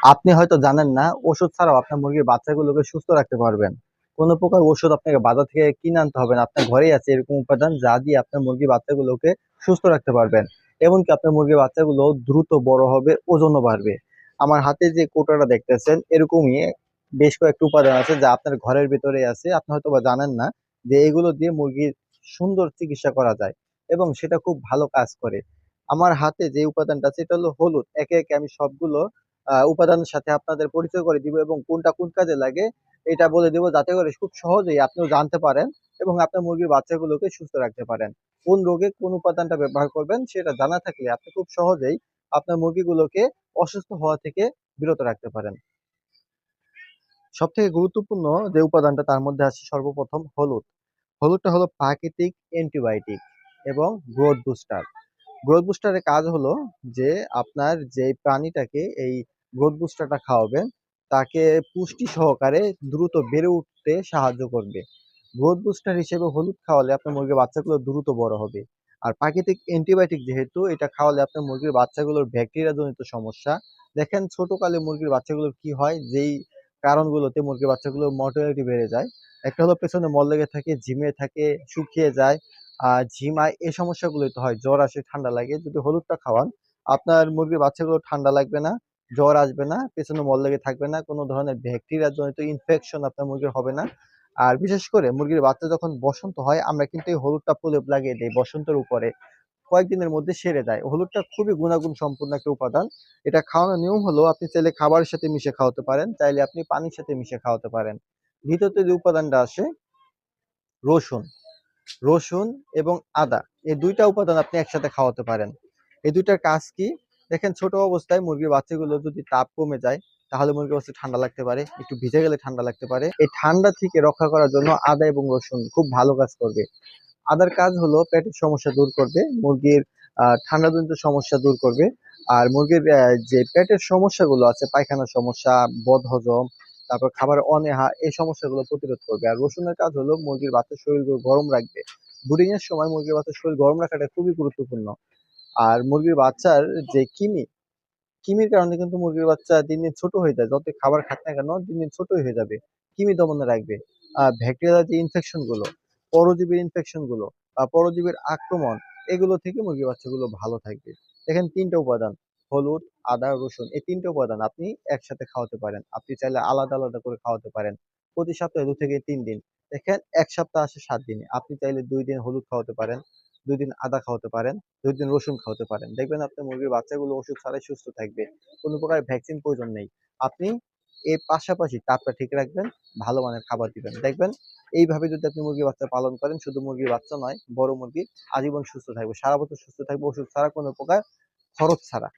আপনি হয়তো জানেন না, ওষুধ ছাড়াও আপনার মুরগির বাচ্চাগুলোকে সুস্থ রাখতে পারবেন। কোনো প্রকার ওষুধ আপনাকে বাজার থেকে কিনে আনতে হবে না, আপনার ঘরেই আছে এরকম উপাদান যা দিয়ে আপনার মুরগির বাচ্চাগুলোকে সুস্থ রাখতে পারবেন। এমনকি আপনার মুরগির বাচ্চাগুলো দ্রুত বড় হবে, ওজনও বাড়বে। আমার হাতে যে কৌটোটা দেখতেছেন, এরকমই বেশ কয়েকটা উপাদান আছে যা আপনার ঘরের ভিতরে আছে, আপনি হয়তো বা জানেন না যে এগুলো দিয়ে মুরগির সুন্দর চিকিৎসা করা যায় এবং সেটা খুব ভালো কাজ করে। আমার হাতে যে উপাদানটা আছে এটা হলো হলুদ। একে একে আমি সবগুলো উপাদানের সাথে আপনাদের পরিচয় করে দিব এবং কোনটা কোন কাজে লাগে এটা বলে দিব, যাতে করে খুব সহজেই আপনিও জানতে পারেন এবং আপনার মুরগির বাচ্চাগুলোকে সুস্থ রাখতে পারেন। কোন রোগে কোন উপাদানটা ব্যবহার করবেন সেটা জানা থাকলে আপনি খুব সহজেই আপনার মুরগিগুলোকে অসুস্থ হওয়া থেকে বিরত রাখতে পারেন। সব থেকে গুরুত্বপূর্ণ যে উপাদানটা তার মধ্যে আছে সর্বপ্রথম হলুদ। হলুদটা হলো প্রাকৃতিক অ্যান্টিবায়োটিক এবং গ্রোথ বুস্টার। গ্রোথ বুস্টারের কাজ হলো যে আপনার যে প্রাণীটাকে এই গ্রোথ বুস্টারটা খাওয়াবেন তাকে পুষ্টি সহকারে দ্রুত বেড়ে উঠতে সাহায্য করবে। গ্রোথ বুস্টার হিসেবে হলুদ খাওয়ালে আপনার মুরগির বাচ্চাগুলো দ্রুত বড় হবে। আর প্রাকৃতিক অ্যান্টিবায়োটিক যেহেতু, এটা খাওয়ালে আপনার মুরগির বাচ্চাগুলোর ব্যাকটেরিয়া জনিত সমস্যা, দেখেন ছোটকালে মুরগির বাচ্চাগুলোর কি হয়, যেই কারণগুলোতে মুরগির বাচ্চাগুলোর মর্টালিটি বেড়ে যায়। একটা হলো পেছনে মল লেগে থাকে, ঝিমিয়ে থাকে, শুকিয়ে যায়, ঝিমায়, এই সমস্যাগুলোই তো হয়। জ্বর আসে, ঠান্ডা লাগে। যদি হলুদটা খাওয়ান, আপনার মুরগির বাচ্চাগুলো ঠান্ডা লাগবে না, জ্বর আসবে না, পেছনে মল লেগে থাকবে না, কোনো ধরনের ব্যাকটেরিয়া জনিত ইনফেকশন আপনার মুরগির হবে না। আর বিশেষ করে মুরগির বাচ্চা যখন বসন্ত হয়, আমরা কিন্তু এই হলুদটা প্রলেপ লাগিয়ে দিই বসন্তের উপরে, কয়েকদিনের মধ্যে সেরে যায়। হলুদটা খুবই গুণাগুণ সম্পন্ন একটা উপাদান। এটা খাওয়ানোর নিয়ম হলো, আপনি চাইলে খাবারের সাথে মিশে খাওয়াতে পারেন, চাইলে আপনি পানির সাথে মিশে খাওয়াতে পারেন। দ্বিতীয়ত যে উপাদানটা আসে, রসুন। রসুন এবং আদা, এই দুইটা উপাদান আপনি একসাথে খাওয়াতে পারেন। এই দুইটার কাজ কি? দেখেন, ছোট অবস্থায় মুরগির বাচ্চাগুলো যদি তাপ কমে যায়, তাহলে মুরগির বাচ্চা ঠান্ডা লাগতে পারে, একটু ভিজে গেলে ঠান্ডা লাগতে পারে। এই ঠান্ডা থেকে রক্ষা করার জন্য আদা এবং রসুন খুব ভালো কাজ করবে। আদার কাজ হলো পেটের সমস্যা দূর করবে, মুরগির ঠান্ডাজনিত সমস্যা দূর করবে। আর মুরগির যে পেটের সমস্যাগুলো আছে, পায়খানার সমস্যা, বদহজম, তারপর খাবার অনীহা, এই সমস্যাগুলো প্রতিরোধ করবে। আর রসুনের কাজ হলো মুরগির বাচ্চার শরীরকে গরম রাখবে। ব্রুডিং এর সময় মুরগির বাচ্চার শরীর গরম রাখাটা খুবই গুরুত্বপূর্ণ। আর মুরগির বাচ্চার যে কিমির কারণে কিন্তু মুরগির বাচ্চা দিন দিন ছোট হয়ে যায়, যত খাবার খাক না কেন দিন দিন ছোটই হয়ে যাবে। কিমি দমনে রাখবে। ব্যাকটেরিয়াল যে ইনফেকশন গুলো, পরজীবীর ইনফেকশন গুলো, পরজীবীর আক্রমণ, এগুলো থেকে মুরগির বাচ্চাগুলো ভালো থাকবে। দেখেন, তিনটা উপাদান, হলুদ, আদা, রসুন, এই তিনটা উপাদান আপনি একসাথে খাওয়াতে পারেন। আপনি চাইলে আলাদা আলাদা করে খাওয়াতে পারেন। প্রতি সপ্তাহে 2 থেকে 3 দিন। দেখেন, এক সপ্তাহ আসে 7 দিনে, আপনি চাইলে 2 দিন হলুদ খাওয়াতে পারেন, 2 দিন আদা খাওয়াতে পারেন, 2 দিন রসুন খাওয়াতে পারেন। দেখবেন আপনার মুরগির বাচ্চাগুলো ওষুধ ছাড়াই সুস্থ থাকবে। কোনো প্রকার ভ্যাকসিন প্রয়োজন নেই। আপনি এর পাশাপাশি তাপটা ঠিক রাখবেন, ভালো মানের খাবার দিবেন। দেখবেন এইভাবে যদি আপনি মুরগির বাচ্চা পালন করেন, শুধু মুরগির বাচ্চা নয়, বড় মুরগি আজীবন সুস্থ থাকবে, সারা বছর সুস্থ থাকবে, ওষুধ ছাড়া, কোনো প্রকার খরচ ছাড়া।